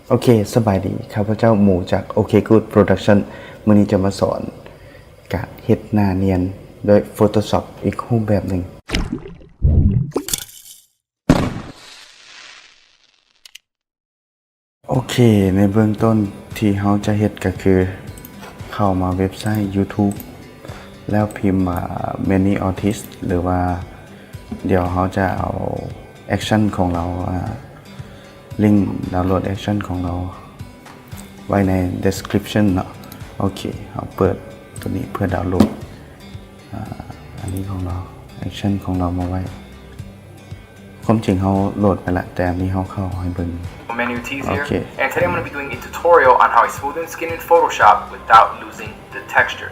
โอเคสบายดีข้าพเจ้าหมูจาก OK Good Production มื้อนี้จะมาสอนการเฮ็ดหน้าเนียนโดย Photoshop อีกรูปแบบหนึ่งโอเคในเบื้องต้นที่เราจะเฮ็ดก็คือเข้ามาเว็บไซต์ YouTube แล้วพิมพ์Many Artist หรือว่าเดี๋ยวเราจะเอาแอคชั่นของเราลิงก์ดาวน์โหลดแอคชั่นของเราไว้ใน description เนาะโอเคเราเปิดตัวนี้เพื่อดาวน์โหลดอันนี้ของเราแอคชั่นของเรามาไว้ความจริงเขาโหลดไปละแต่อันนี้เขาเข้าให้เบิ่งMenu T's here, and today I'm going to be doing a tutorial on how I smoothen skin in Photoshop without losing the texture.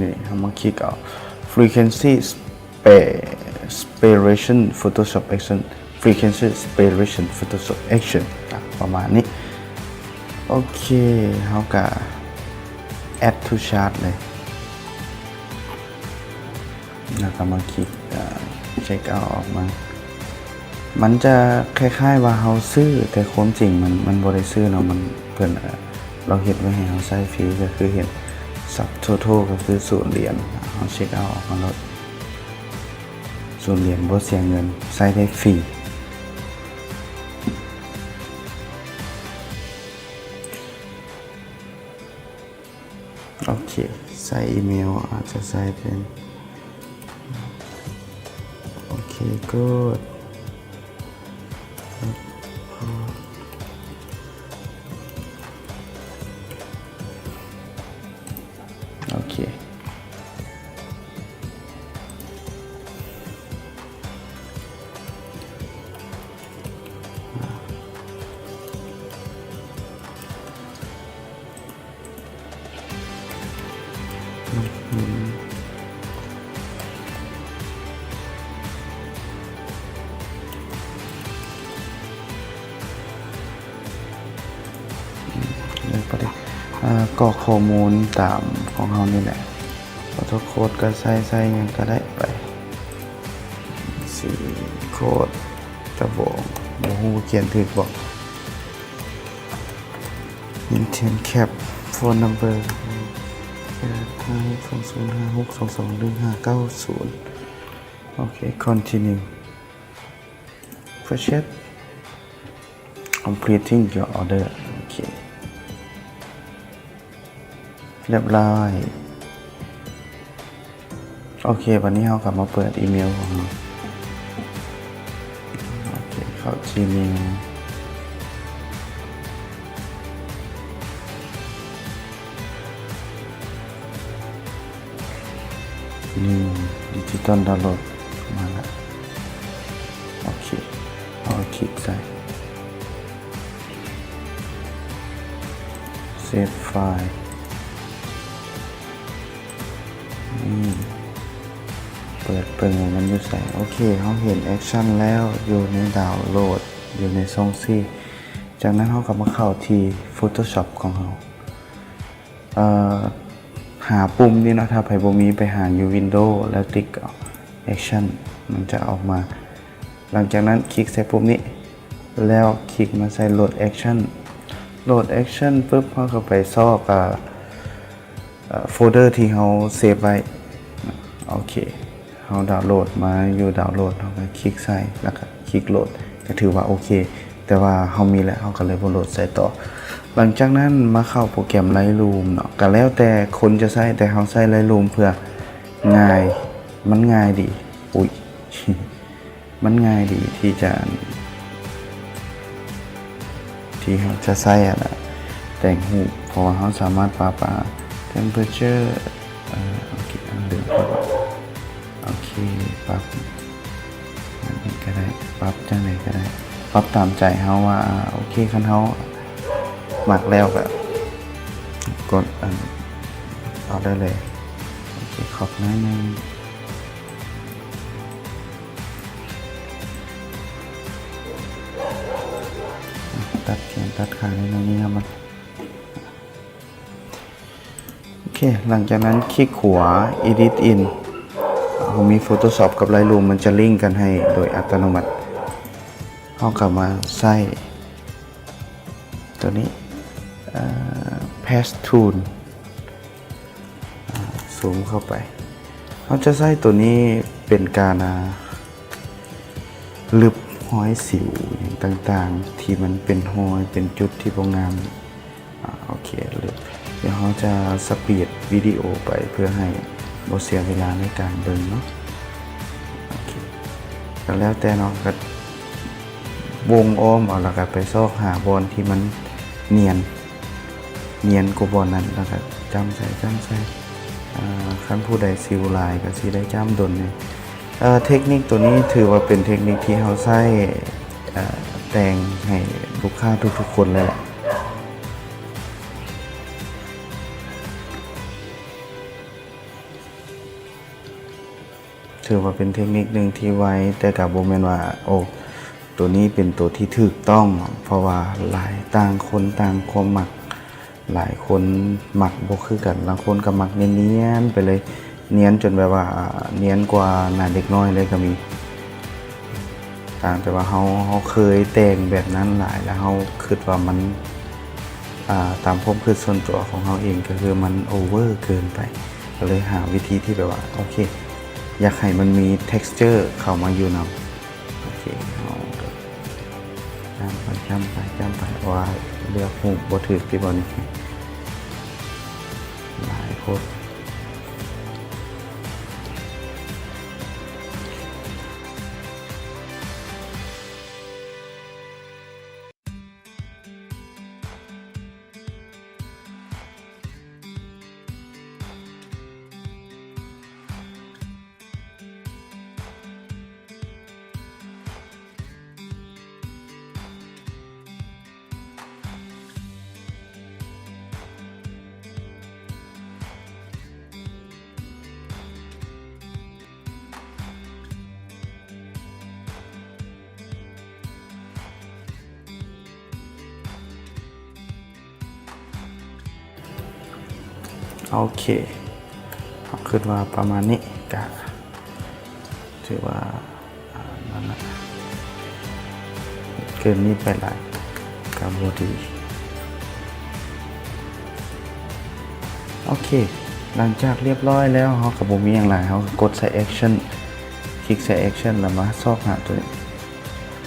นี่เรามาคลิกเอา frequency separation Photoshop action frequency separation Photoshop action ประมาณนี้โอเคเราก็ add to chart เลยแล้วก็มาคลิกเช็คเอาออกมามันจะคล้ายๆว่าเราซื้อแต่ความจริงมันบ่ได้ซื้อเนาะมันเพิ่นเราเฮ็ดไว้ให้เราใช้ฟรีก็คือเห็นซับโทโทก็คือ0 เหรียญเราเช็คเอาออกมาลด0 เหรียญบ่เสียเงินใช้ได้ฟรีโอเคใส่อีเมลอาจจะใส่เป็นโอเคกูดโอเคกรอกข้อมูลตามของเรานี่แหละขอโทษโค้ดก็ใส่ยังก็ได้ไปสีโค้ดจะบอกโมหูเขียนถูกบอก Intent Cap Phone Number 85205622150โอเค Continue Purchase Completing your order โอเคเรียบร้อยโอเควันนี้เรากลับมาเปิดอีเมลของเราโอเคเข้า Gmail นี่ดิจิตอลดาวน์โหลดมาแล้วโอเคเอาคลิกใส่ Save Fileเปิดเปิงมันอยู่ใส่โอเคเขาเห็นแอคชั่นแล้วอยู่ในดาวน์โหลดอยู่ในซองซีจากนั้นเขากลับมาเข้าที่ Photoshop ของเขาหาปุ่มนี่นะถ้าไผบ่มีไปหาอยู่ Windows แล้วติ๊กแอคชั่นมันจะออกมาหลังจากนั้นคลิกใส่ปุ่มนี้แล้วคลิกมาใส่โหลดแอคชั่นโหลดแอคชั่นปุ๊บเขาก็ไปซอกโฟลเดอร์ที่เราเซฟไว้โอเคเราดาวน์โหลดมาอยู่ดาวน์โหลดเราก็คลิกใส่แล้วก็คลิกโหลดก็ถือว่าโอเคแต่ว่าเรามีแล้วเราก็เลยโหลดใส่ต่อหลังจากนั้นมาเข้าโปรแกรม Lightroom เนาะก็แล้วแต่คนจะใช้แต่เราใช้ Lightroom เพื่อง่ายมันง่ายดีอุ๊ย มันง่ายดีที่เราจะใช้แต่งรูปเพราะว่าเราสามารถปรับtemperature โอเคโอเคปรับอันนี้ก็ได้ปรับจังไหนก็ได้ปรับตามใจเฮาว่าโอเคคันเฮาหมักแล้วแบบกดเอาได้เลยโอเคขอบน้อยนึงตัดแขนตัดขาในนี้ครับมันโอเคหลังจากนั้นคลิกขวา Edit In ผมมี Photoshop กับ Lightroom มันจะลิงก์กันให้โดยอัตโนมัติเข้ากลับมาใส่ ตัวนี้Patch Tool ซูมเข้าไปเราจะใช้ตัวนี้เป็นการลึบห้อยสิวอย่างต่างๆที่มันเป็นห้อยเป็นจุดที่บ่งามโอเคลึบเดี๋ยวเราจะสปีดวิดีโอไปเพื่อให้บ่เสียเวลาในการเบิ่งเนาะโอเคก็แล้วแต่เนาะก็วงอ้อมเอาแล้วก็ไปซอกหาบอลที่มันเนียนกว่าบอลนั้นแล้วก็จำใส่คันผู้ใดซิลลายก็สิได้จำดนเนี่ยเทคนิคตัวนี้ถือว่าเป็นเทคนิคที่เราใช้แต่งให้ลูกค้าทุกๆคนเลยแหละถือว่าเป็นเทคนิคหนึ่งที่ไว้แต่กับโบแมนว่าโอ้ตัวนี้เป็นตัวที่ถูกต้องเพราะว่าหลายต่างคนต่างความมักหลายคนมักบ่คือกันบางคนก็มักเนียนๆไปเลยเนียนจนแบบว่าเนียนกว่าหน้าเด็กน้อยเลยก็มีต่างแต่ว่าเฮาเคยแต่งแบบนั้นหลายแล้วเฮาคิดว่ามันตามความคิดส่วนตัวของเฮาเองก็คือมันโอเวอร์เกินไปก็เลยหาวิธีที่แบบว่าโอเคอยากให้มันมี texture เข้ามาอยู่นำโอเคเอาจำไปว่าเลือกหูบ่ถูกที่บ่นี่หลายโพดโอเคคิดว่าประมาณนี้ก็ถือว่านั่นนะเกินนี้ไปหลายกับบดีโอเคหลังจากเรียบร้อยแล้วเขากับมีอย่างไรเขากดใส่ action คลิกใส่ action แล้วมาซอกหาตัวนี้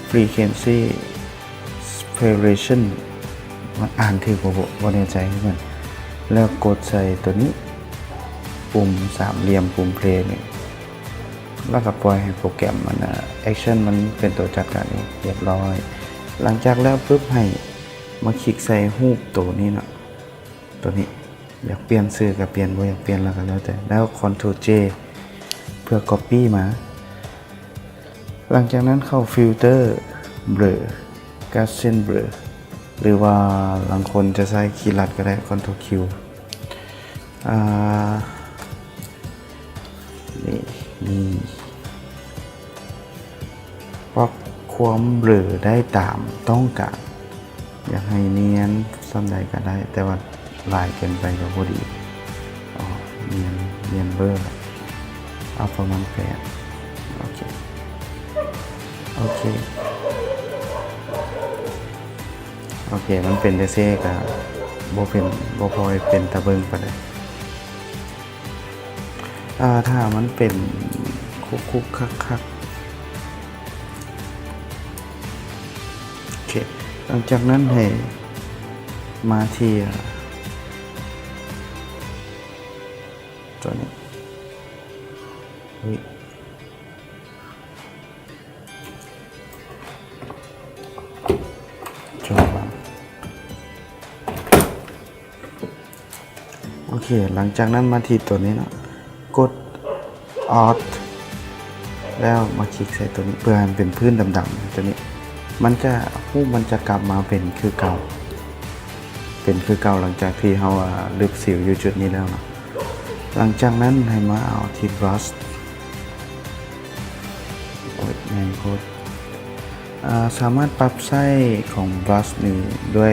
frequency separation มันอ่านถือบ่แน่ใจเหมือนแล้วกดใส่ตัวนี้ปุ่มสามเหลี่ยมปุ่ม play นี่แล้วก็ปล่อยให้โปรแกรมมันaction มันเป็นตัวจัดการเองเรียบร้อยหลังจากแล้วปุ๊บให้มาคลิกใส่รูปตัวนี้เนาะตัวนี้อยากเปลี่ยนชื่อก็เปลี่ยนบ่อยากเปลี่ยนแล้วก็แล้วแต่แล้ว Ctrl J เพื่อ copy มาหลังจากนั้นเข้า filter blur Gaussian blur หรือว่าบางคนจะใช้คีย์ลัดก็ได้ Ctrl Q นี่ปรับความเบลอได้ตามต้องการอยากให้เนียนส่วนใดก็ได้แต่ว่าลายเกินไปก็พอดีเนียนเบอร์เอาประมาณ8โอเคมันเป็นเซ่กับบ่พอเป็นตะเบิงไปเลยถ้ามันเป็นคุกคักโอเคหลังจากนั้นให้มาที่ตัวนี้จบแล้วโอเคหลังจากนั้นมาที่ตัวนี้เนาะกด Alt แล้วมาคลิกใส่ตัวนี้เพื่อให้มันเป็นพื้นดำๆตัวนี้มันจะกลับมาเป็นคือเก่าหลังจากที่เราลึกสิวอยู่จุดนี้แล้วนะหลังจากนั้นให้มาเอาที่ brush ในโค้ดสามารถปรับไส้ของ brush นี้ด้วย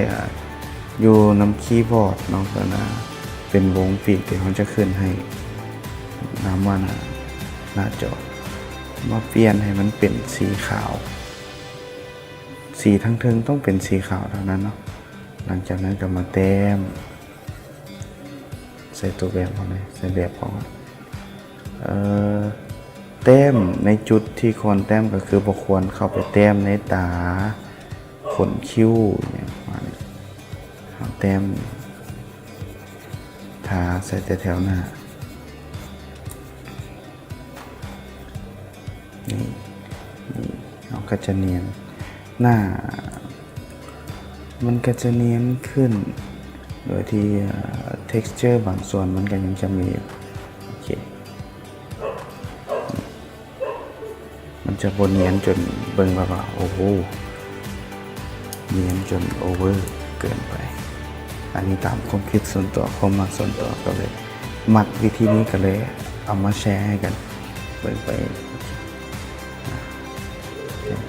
อยู่น้ำคีย์บอร์ดเนาะก็นะเป็นวงปีกที่เขาจะขึ้นให้น้ำว่าหน้าจอมาเปลี่ยนให้มันเป็นสีขาวสีทั้งเทิงต้องเป็นสีขาวเท่านั้นเนาะ หลังจากนั้นก็มาแต้มใส่ตัวแบบเข้าไปใส่แบบของแต้มในจุดที่ควรแต้มก็คือบ่ควรเข้าไปแต้มในตาขนคิ้วเนี่ยมาเนี่ยแต้มทาใส่แต่แถวหน้านี่เราก็จะเนียนหน้ามันก็จะเนียนขึ้นโดยที่ texture บางส่วนมันก็ยังจะมีโอเคมันจะบนเนียนจนเบิ่งว่าโอ้โหเนียนจนโอเวอร์เกินไปอันนี้ตามความคิดส่วนตัวความมักส่วนตัวก็เลยมักวิธีนี้ก็เลยเอามาแชร์ให้กันเบิ่งไป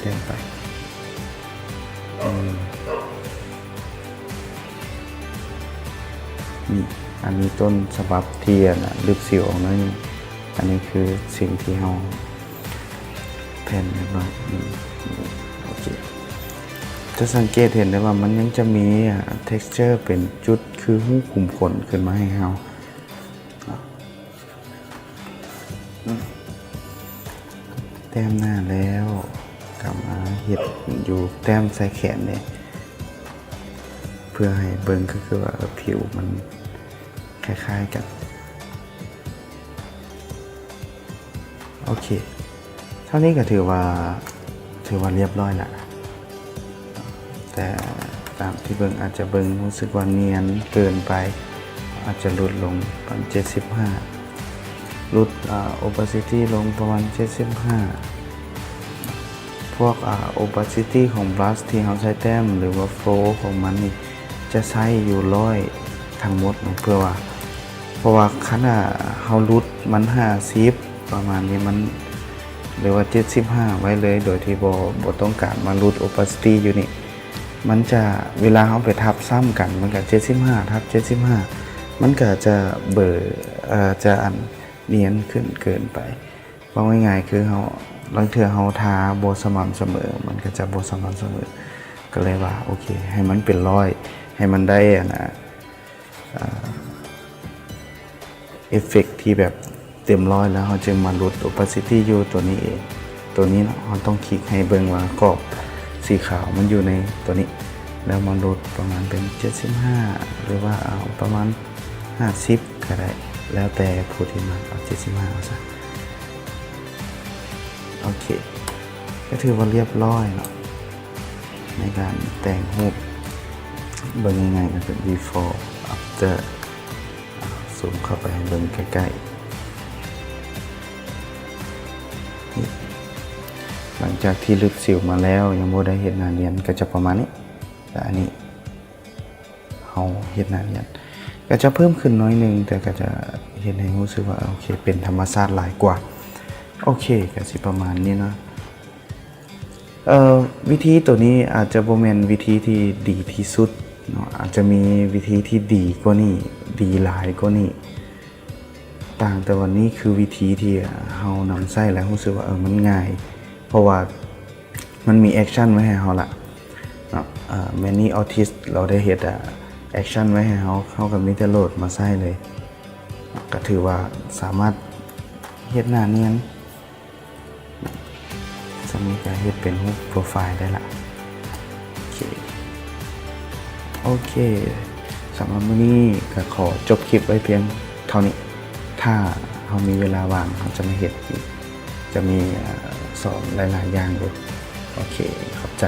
เต้นไปนี่อันนี้ต้นฉบับเทียนลึกสิวออกนั่นอันนี้คือสิ่งที่เราแผ่นเรียบร้อยโอเคจะสังเกตเห็นได้ว่ามันยังจะมี texture เป็นจุดคือหูขุมขนขึ้นมาให้เราแต้มหน้าแล้วกลับมาเห็ดอยู่แต้มใส่แขนเนี่ยเพื่อให้เบิ่งก็คือว่าผิวมันคล้ายๆกันโอเคเท่านี้ก็ถือว่าเรียบร้อยละแต่ตามที่เบิ่งอาจจะเบิ่งรู้สึกว่าเนียนเกินไปอาจจะลดลงประมาณ75ลดopacity ลงประมาณ75พวกopacity ของ brush ที่เขาใช้แต้มหรือว่า flow ของมันนี่จะใช้อยู่100ทั้งหมดเพื่อว่าเพราะว่าขณะเขาลดมัน50ประมาณนี้มันหรือว่า75ไว้เลยโดยที่บ่ต้องการมาลด opacity อยู่นี่มันจะเวลาเขาไปทับซ้ำกันมันก็75ทับ75มันก็จะจะอันเนียนขึ้นเกินไปว่าง่ายๆคือเขาบางเทื่อเขาทาบ่สม่ำเสมอมันก็จะบ่สม่ำเสมอก็เลยว่าโอเคให้มันเป็น100ให้มันได้เอฟเฟกต์ที่แบบเต็ม100แล้วเขาจึงมาลด opacity อยู่ตัวนี้เองตัวนี้เราต้องคลิกให้เบิ่งว่ากรอบสีขาวมันอยู่ในตัวนี้แล้วมาลดประมาณเป็น75หรือว่าเอาประมาณ50ก็ได้แล้วแต่ผู้ที่มาเอา75เอาซะโอเคก็ถือว่าเรียบร้อยเนาะในการแต่งรูปเบิ่งง่ายๆก็คือ before after ซูมเข้าไปให้เบิ่งใกล้ๆหลังจากที่ลึกสิวมาแล้วยังบ่ได้เห็นหน้าเนียนก็จะประมาณนี้แต่อันนี้เอาเห็นหน้าเนียนก็จะเพิ่มขึ้นน้อยนึงแต่ก็จะเห็นให้รู้สึกว่าโอเคเป็นธรรมชาติหลายกว่าโอเคก็สิประมาณนี้เนาะวิธีตัวนี้อาจจะบ่แม่นวิธีที่ดีที่สุดเนาะอาจจะมีวิธีที่ดีกว่านี้ดีหลายกว่านี้ต่างแต่วันนี้คือวิธีที่เฮานำใช้แล้วรู้สึกว่ามันง่ายเพราะว่ามันมีแอคชั่นไว้ให้เฮาละเนาะmany artist เราได้เฮ็ดแอคชั่นไว้ให้เฮาก็มีแต่โหลดมาใช้เลยก็ถือว่าสามารถเฮ็ดหน้าเนียนจะมีการเฮ็ดเป็นรูปโปรไฟล์ได้ละโอเคสำหรับมื้อนี้ก็ขอจบคลิปไว้เพียงเท่านี้ถ้าเรามีเวลาว่างเราจะมาเฮ็ดอีกจะมีสอนหลายๆอย่างด้วยโอเคขอบใจ